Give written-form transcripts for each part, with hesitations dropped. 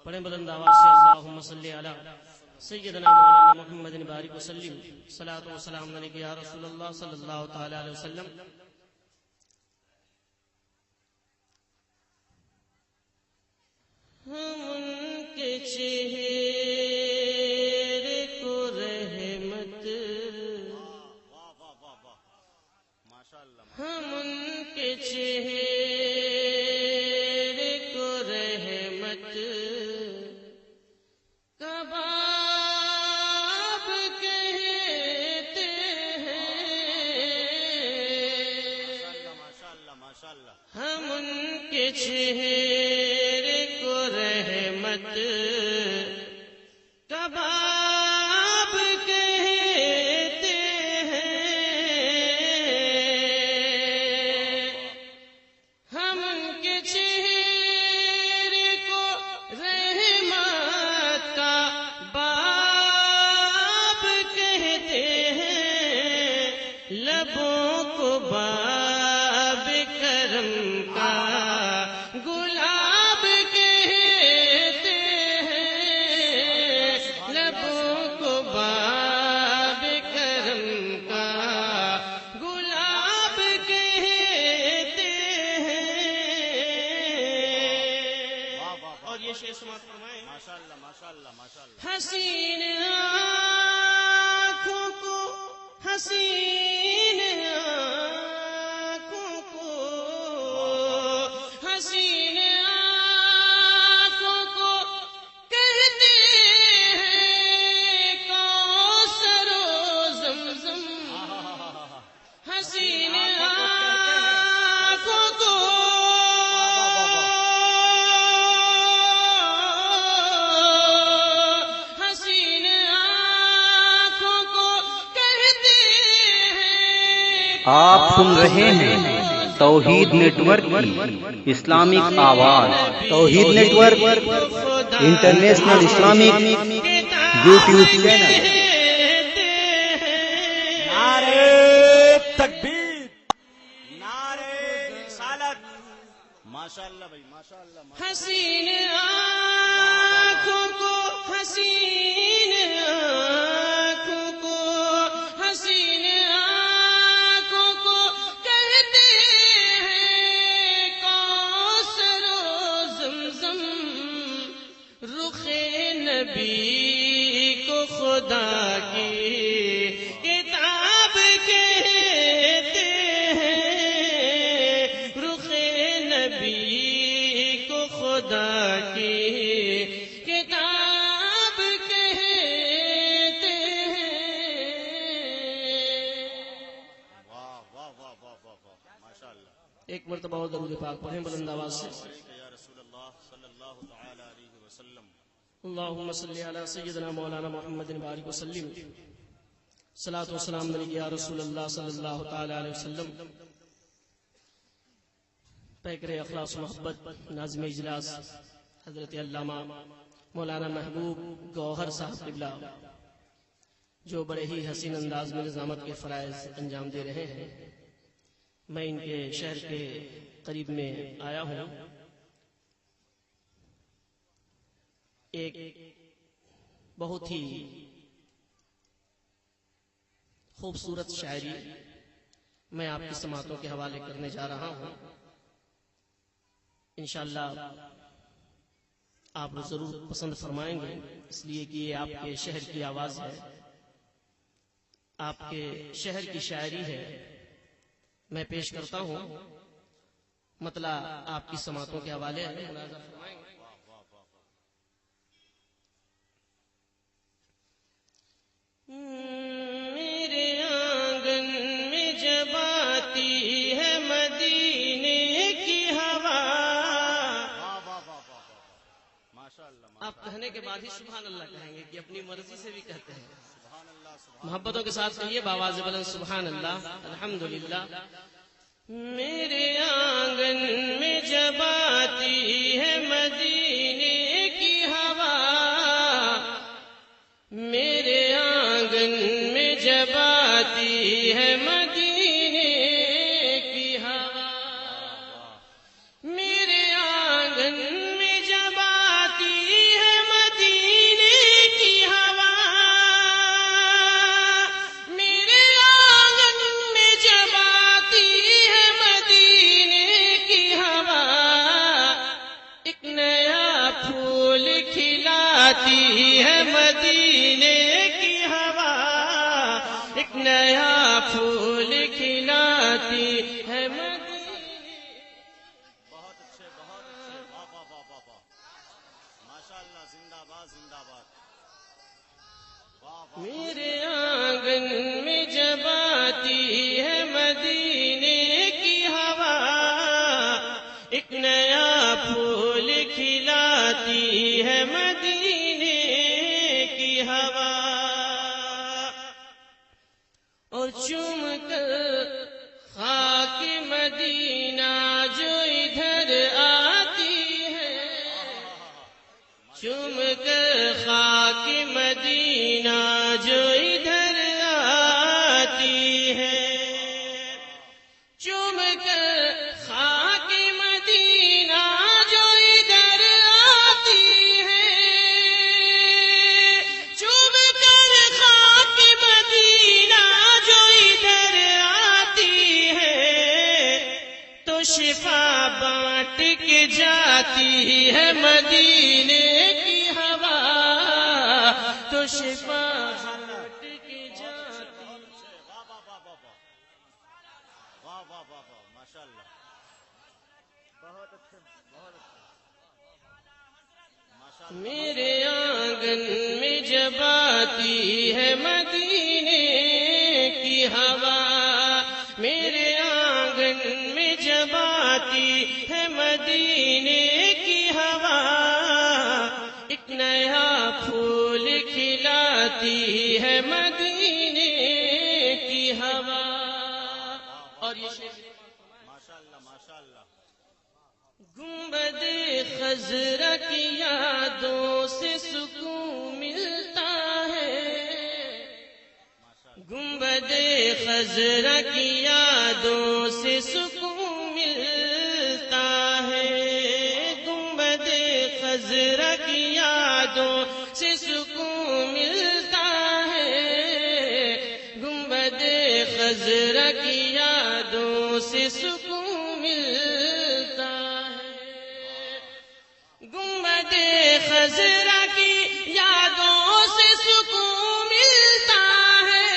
پڑھیں بلند آواز سے اللہم صلی علی سیدنا مولانا محمد بارک وسلم صلاۃ و سلام علیک یا رسول اللہ صلی اللہ تعالی علیہ وسلم. ہم ان کے چہرے کو رحمت، ہم ان کے چہرے کو رحمت کا باب کہتے ہیں. ہم ان کے چہرے کو رحمت کا باب کہتے ہیں. ہم ان کے چہرے کو رحمت کا باب کہتے ہیں. لبوں کو باب کرم کا گلاب کہتے ہیں. لبوں کو باب کرم کا گلاب کہتے ہیں. اور یہ شعر سماعت فرمائیں. حسین آنکھوں کو، حسین آنکھوں کو، حسین آنکھوں کو کہتے ہیں کوثر و زمزم. حسین آنکھوں کو حسین آنکھوں کو کہتے ہیں. آپ سن رہے ہیں توحید نیٹ ورک کی اسلامک آواز. Tawheed network international Islamic YouTube channel. نعرے تکبیر، نعرے رسالت. ماشاءاللہ بھائی، ماشاءاللہ. حسین آنکھوں کو، حسین آنکھوں کو، حسین آنکھوں کو کہتے ہیں کوثر و زمزم. رخ نبی کو خدا کی کتاب کہتے ہیں. رخ نبی کو خدا کی کتاب کہتے ہیں. واہ واہ واہ واہ واہ واہ، ماشاءاللہ. ایک مرتبہ اور درود پاک پڑھیں بلند آواز سے. یا رسول اللہ صلی اللہ تعالی علیہ وسلم. اللہم صلی علی سیدنا مولانا محمد بارک وسلم صلاۃ و سلام علیک یا رسول اللہ صلی اللہ تعالی علیہ وسلم. پیکر اخلاص و محبت ناظم اجلاس حضرت علامہ مولانا محبوب گوہر صاحب قبلہ، جو بڑے ہی حسین انداز میں نظامت کے فرائض انجام دے رہے ہیں. میں ان کے شہر کے قریب میں آیا ہوں. ایک بہت ہی خوبصورت شاعری میں آپ کی سماعتوں کے حوالے کرنے جا رہا ہوں. انشاءاللہ آپ ضرور پسند فرمائیں گے، اس لیے کہ یہ آپ کے شہر کی آواز ہے، آپ کے شہر کی شاعری ہے. میں پیش کرتا ہوں، مطلع آپ کی سماعتوں کے حوالے ہے، ملاحظہ فرمائیں گے. میرے آنگن میں جب آتی ہے مدینے کی ہوا. آپ کہنے کے بعد ہی سبحان اللہ کہیں گے کہ اپنی مرضی سے بھی کہتے ہیں. محبتوں کے ساتھ کہیے بآواز بلند سبحان اللہ الحمدللہ. میرے آنگن میں جب آتی ہے مدینے کی ہوا، میرے آنگن میں جب آتی ہے مدینے کی ہوا، میرے آنگن میں جب آتی ہے کھلاتی ہے مدینے کی ہوا، ایک نیا پھول کھلاتی ہے مدینے۔ بہت اچھے بہت اچھے، واہ واہ واہ واہ واہ، ماشاء اللہ، زندہ باد زندہ باد، واہ واہ۔ میرے آنگن میں جب آتی ہے مدینے کی ہوا، ایک نیا پھول کھلاتی ہے مدینے کی ہوا، اور چوم کر خاک مدینہ جو ادھر آتی ہے، چوم کر خاک مدینہ جو ادھر آتی ہے، چوم کر خاک مدینہ جو ادھر آتی ہے، چوم کر خاک مدینہ جو ادھر آتی ہے، تو شفا بانٹ کے جاتی ہے مدینے کی ہوا، تو شفا بانٹ کے جاتی۔ واہ واہ واہ واہ واہ، واہ واہ واہ واہ، ماشاء اللہ، بہت اچھے بہت اچھے، ماشاء اللہ۔ میرے آنگن میں جب آتی ہے مدینے کی ہوا، میرے آنگن میں جب آتی ہے مدینے کی ہوا، ایک نیا پھول کھلاتی ہے مدینے کی ہوا۔ اور یہ شعر ماشاء اللہ ماشاء اللہ، گنبد خضرا کی یادوں سے سکون ملتا ہے، گنبد خضرا کی یادوں سے سکون ملتا ہے، گنبد خضرا کی یادوں سے سکون ملتا ہے، گنبد خضرا کی یادوں سے سکون ملتا ہے، گنبد خضرا کی یادوں سے سکون ملتا ہے،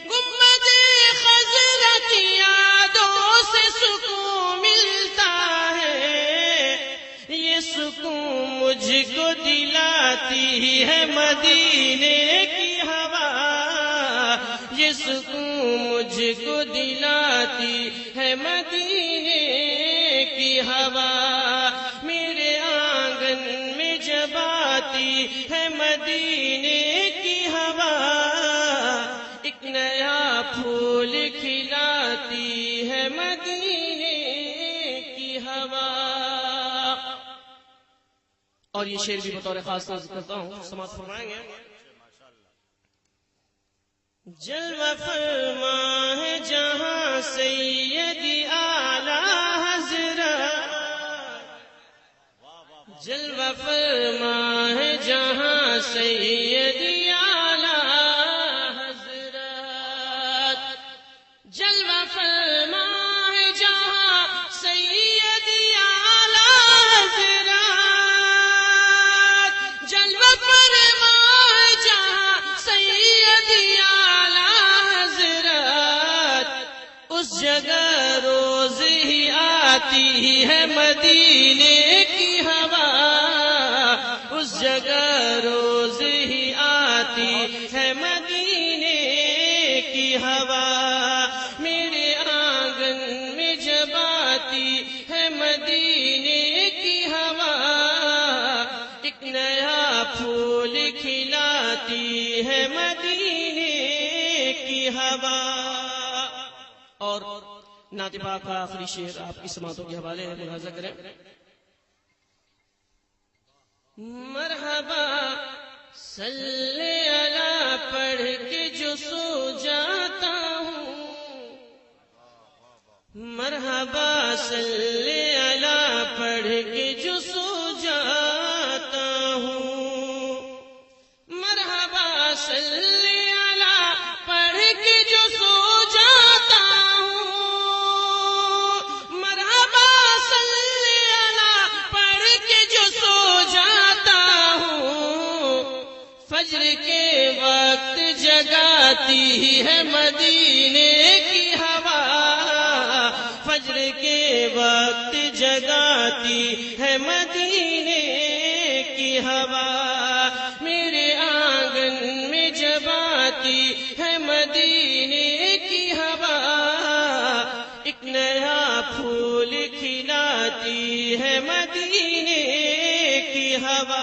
گنبد خضرا کی یادوں سے سکون ملتا ہے، یہ سکون مجھ کو دلاتی ہے مدینے کی ہوا، یہ سکون مجھ کو دلاتی ہے مدینے کی ہوا، میرے آنگن میں جب آتی ہے مدینے کی ہوا، ایک نیا پھول کھلاتی ہے مدینے کی ہوا۔ اور یہ شعر بھی بطور خاص نازل کرتا ہوں، سماعت فرمائیں گے۔ جلوہ فرما ہے جہاں سیدی اعلیٰ حضرت، جلوہ فرما ہے جہاں سیدی اعلیٰ حضرت، جلوہ فرما ہے جہاں سیدی اعلیٰ حضرت، جلوہ فرما ہے جہاں سیدی اعلیٰ حضرت، اس جگہ روز ہی آتی ہے مدینے کی ہوا، اس جگہ روز ہی آتی ہے مدینے کی ہوا، میرے آنگن میں جب آتی ہے مدینے کی ہوا، ایک نیا پھول کھلاتی ہے مدینے کی ہوا۔ اور نعت پاک کا آخری شعر آپ کی سماعتوں کے حوالے ہے، ملاحظہ کریں۔ مرحبا صلی اللہ پڑھ کے جو سو جاتا ہوں، مرحبا صلی اللہ پڑھ کے جو سو جاتا ہوں، مرحبا صلی اللہ پڑھ کے جو سو جاتا ہوں، مرحبا صلی جگاتی ہے مدینے کی ہوا، فجر کے وقت جگاتی ہے مدینے کی ہوا، میرے آنگن میں جب آتی ہے مدینے کی ہوا، ایک نیا پھول کھلاتی ہے مدینے کی ہوا۔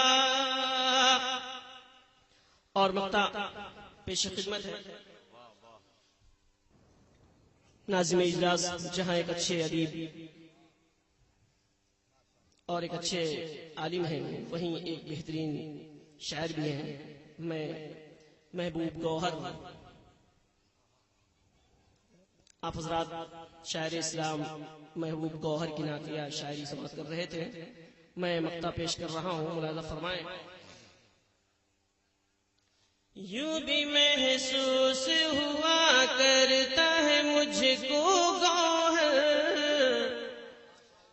اور مقطع پیش خدمت ہے ناظم اجلاس، جہاں ایک اچھے ادیب اور ایک اچھے عالم ہیں، وہیں ایک بہترین شاعر بھی ہیں۔ میں محبوب گوہر، آپ حضرات شاعر اسلام محبوب گوہر کی نعتیہ شاعری سماعت کر رہے تھے، میں مقطع پیش کر رہا ہوں، ملاحظہ فرمائیں۔ یوں بھی محسوس ہوا کرتا ہے مجھ کو گوہر،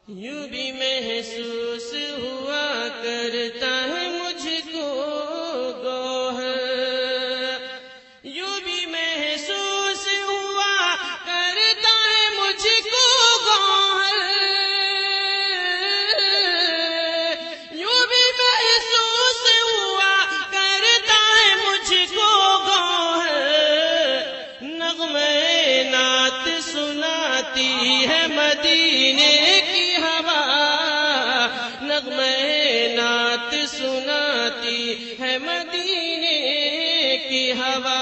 یوں بھی محسوس ہوا کرتا ہے مجھ کو گوہر، یوں بھی محسوس ہوا کرتا ہے مجھ کو گوہر، یوں بھی محسوس ہوا کرتا ہے مجھ کو گوہر، نغمے نعت سناتی ہے مدینے کی ہوا، نغمے نعت سناتی ہے مدینے کی ہوا،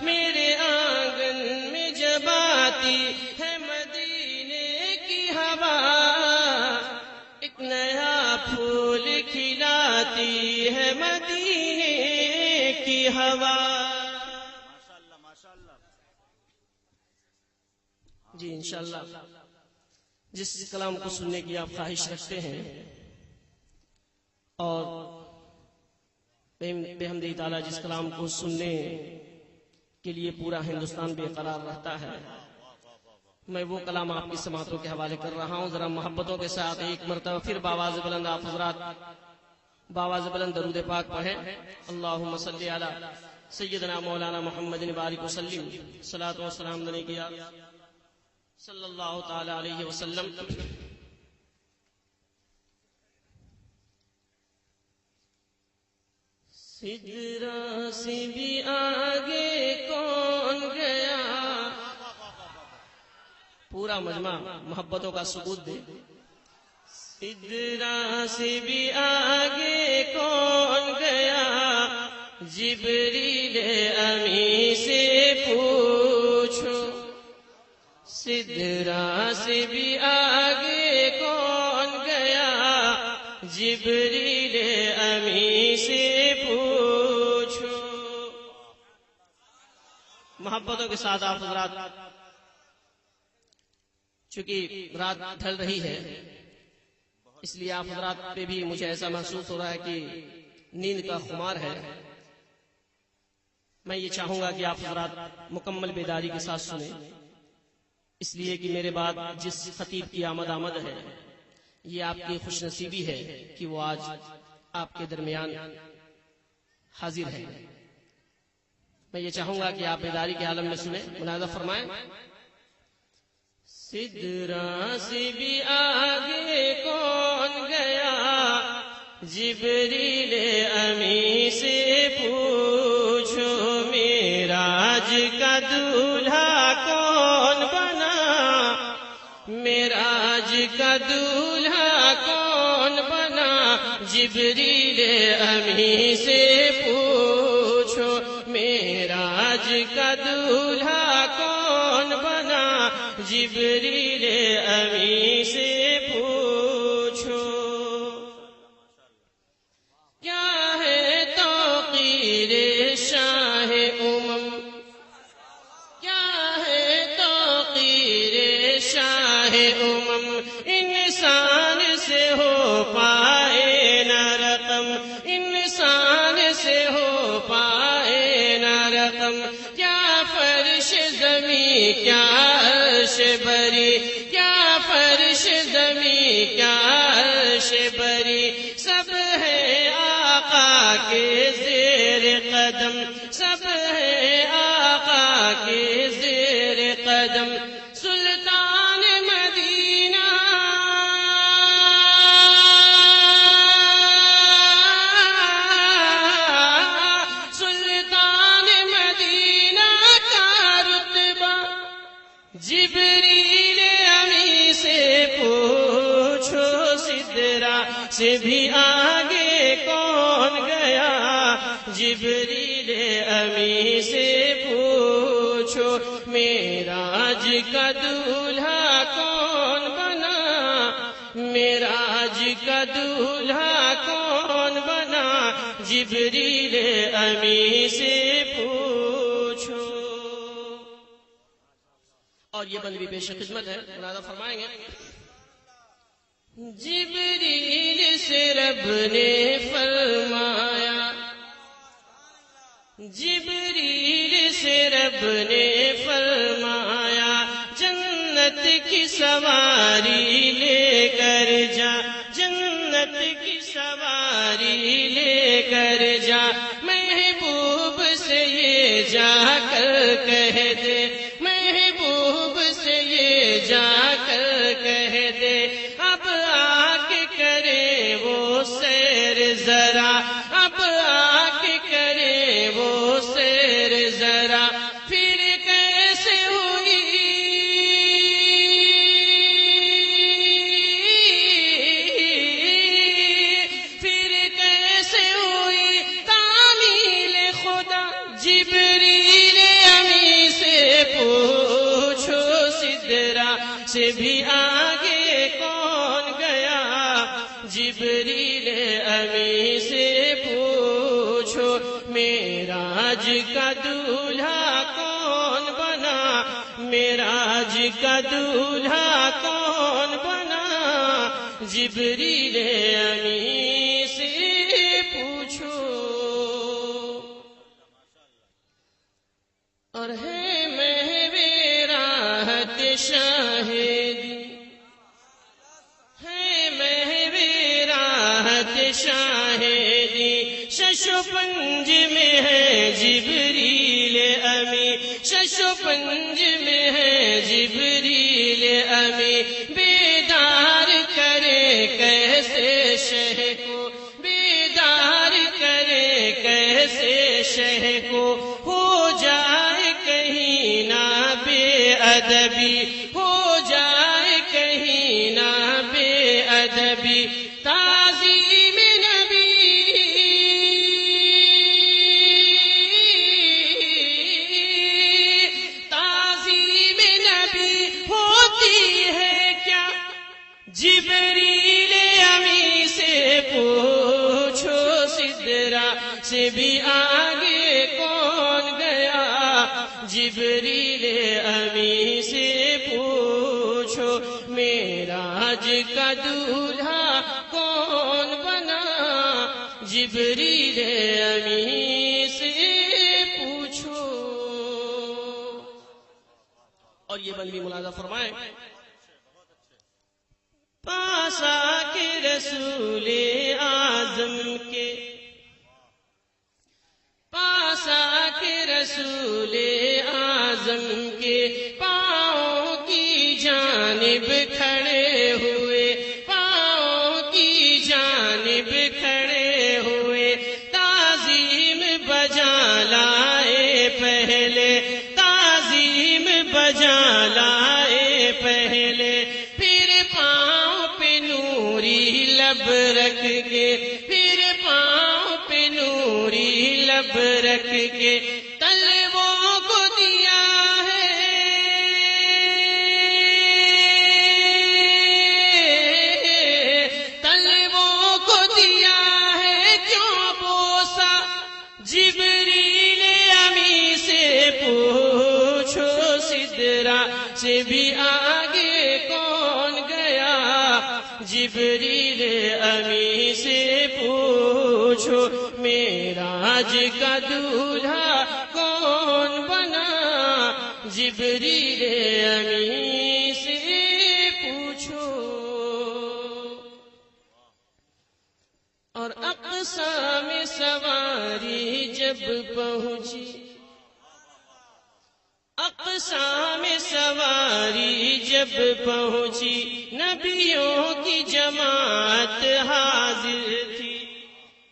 میرے آنگن میں جب آتی ہے مدینے کی ہوا، ایک نیا پھول کھلاتی ہے مدینے کی ہوا۔ ماشاءاللہ ماشاءاللہ۔ جی انشاءاللہ جس کلام کو سننے کی آپ خواہش رکھتے ہیں اور بحمدہ تعالیٰ جس کلام کو سننے کے لیے پورا ہندوستان بے قرار رہتا ہے، میں وہ کلام آپ کی سماعتوں کے حوالے کر رہا ہوں۔ ذرا محبتوں کے ساتھ ایک مرتبہ پھر باواز بلند آپ حضرات باواز بلند درود پاک پڑھیں۔ اللہم صلی علی سیدنا مولانا محمد بارک وسلم، صلاۃ و سلام علیہ صلی اللہ تعالی علیہ وسلم۔ سدرا سے بھی آگے کون گیا، پورا مجمع محبتوں کا ثبوت دے۔ سدرا سے بھی آگے کون گیا، جبریل امی سے پوچھو، سدرا سے بھی آگے کون گیا، جبریل امی سے پوچھو۔ محبتوں کے ساتھ آپ حضرات، چونکہ رات ڈھل رہی ہے اس لیے آپ حضرات پہ بھی مجھے ایسا محسوس ہو رہا ہے کہ نیند کا خمار ہے۔ میں یہ چاہوں گا کہ آپ حضرات مکمل بیداری کے ساتھ سنیں، اس لیے کہ میرے بعد جس خطیب کی آمد ہے یہ آپ کی خوش نصیبی ہے کہ وہ آج آپ کے درمیان حاضر ہے۔ میں یہ چاہوں گا کہ آپ بیداری کے عالم میں سنیں، ملاحظہ فرمائیں۔ سدرا سے بھی آگے کون گیا، جبریل امی سے پوچھو، معراج کا دولہا کون بنا، معراج کا دولہا کون بنا، جبریل امی سے پوچھو، معراج کا دولہا کون بنا، جبریل امی سے پوچھو۔ کیا ہے توقیر شاہ امم، کیا ہے توقیر شاہ امم، انسان سے ہو پائے نہ رقم، انسان سے ہو پائے نہ رقم، کیا فرش زمین کیا عرش بری، کیا فرش زمین کیا عرش بری، سب ہے آقا کے زیر قدم، سب ہے آقا سے بھی آگے کون گیا؟ جبریل امی سے پوچھو معراج کا دولہا کون بنا؟ معراج کا دولہا کون بنا؟ جبریل امی سے پوچھو۔ اور یہ بندی پیش خدمت ہے، ملاحظہ فرمائیں گے۔ جبریل سے رب نے فرمایا، جبریل سے رب نے فرمایا، جنت کی سواری لے کر جا، جنت کی سواری لے کر جا، محبوب سے یہ جا کر کہہ دے، محبوب سے یہ جا کر کہہ دے، اب آ کے کرے وہ سیر ذرا، اب آ کے کرے وہ سیر ذرا، پھر کیسے ہوئی پھر کیسے ہوئی تعمیل خدا؟ جبریل امی سے پوچھو سدرا سے بھی آگے کون گیا؟ جبریل امی سے پوچھو معراج کا دولہا کون بنا؟ معراج کا دولہا کون بنا؟ جبریل امی سے پوچھو۔ اور ہے محو راحت شاہدی، ہے محو راحت شاہدی، شش و پنج میں ہے جبریل امی، شش و پنج میں ہے جبریل امی، بیدار کرے کیسے شہ کو، بیدار کرے کیسے شہ کو، ہو جائے کہیں نہ بے ادبی، ہو جائے کہیں نہ بے ادبی، تعظیم نبی، تعظیم نبی ہوتی ہے کیا؟ جبریل امی سے پوچھو سدرا سے بھی آگے کون گیا؟ جبریل امی سے پوچھو معراج کا دولہا کون بنا؟ جبریل امی سے پوچھو۔ اور یہ بندی ملاحظہ فرمائیں، پاس آ کے رسول اعظم کے، پاس آ کے رسول اعظم کے پاؤں کی جانب کھڑے ہوئے، پاؤں کی جانب کھڑے ہوئے، تعظیم بجا لائے پہلے، تعظیم بجا لائے پہلے، پھر پاؤں پہ نوری لب رکھ کے، پھر پاؤں پہ نوری لب رکھ کے طلبوں کو دیا ہے، طلبوں کو دیا ہے کیوں بوسا؟ جبریل امی سے پوچھو سدرا سے بھی آگے کون گیا؟ جبریل امی سے پوچھو معراج کا دولہا کون بنا؟ جبریل امی سے پوچھو۔ اور اقصا میں سواری جب پہنچی، اقصا میں سواری جب پہنچی، نبیوں کی جماعت حاضر تھی،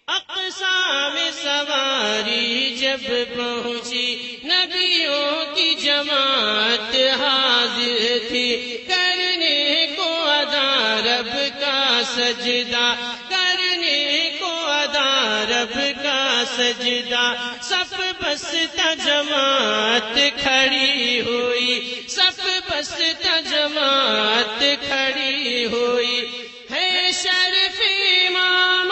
اقصا میں سواری جب پہنچی، نبیوں کی جماعت حاضر تھی، کرنے کو ادا رب کا سجدہ کرنے کو ادا رب کا سجدہ سب بستا جماعت کھڑی ہوئی سب بستا جماعت کھڑی ہوئی ہے شرف امام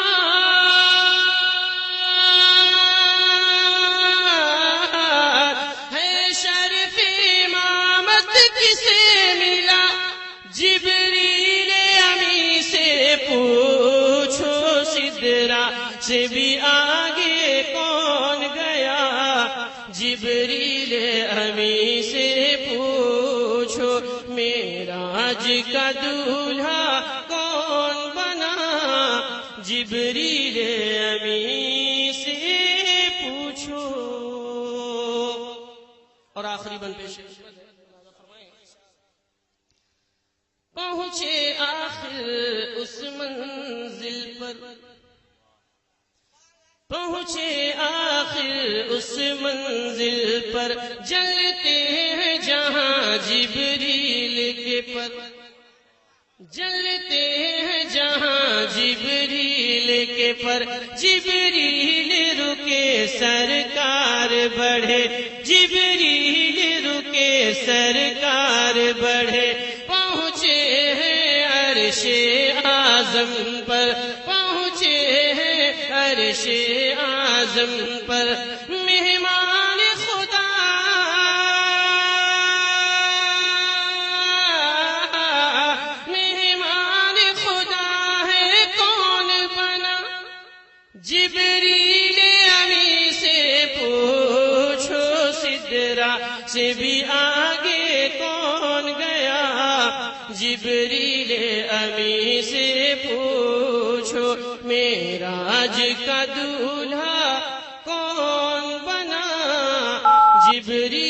ہے شرف امامت کسے ملا جبریل امی سے پوچھو سدرا سے بھی آگے کون گیا جبریل امی سے پوچھو معراج کا دولہا کون بنا جبریل امی سے پوچھو. اور آخری بند پیش پہنچے آخر اس منزل پر پہنچے آخر اس منزل پر جلتے ہیں جہاں جبریل کے پر جلتے ہیں جہاں جبریل کے پر جبریل رکے سرکار بڑھے جبریل رکے سرکار بڑھے پہنچے ہیں عرش اعظم پر پہنچے ہیں عرش اعظم پر مہمان خدا مہمان خدا ہے کون بنا جبریل امی سے پوچھو سدرا سے بھی آگے کون گیا جبریل امی سے پوچھو معراج کا دولہا کون بنا جبریل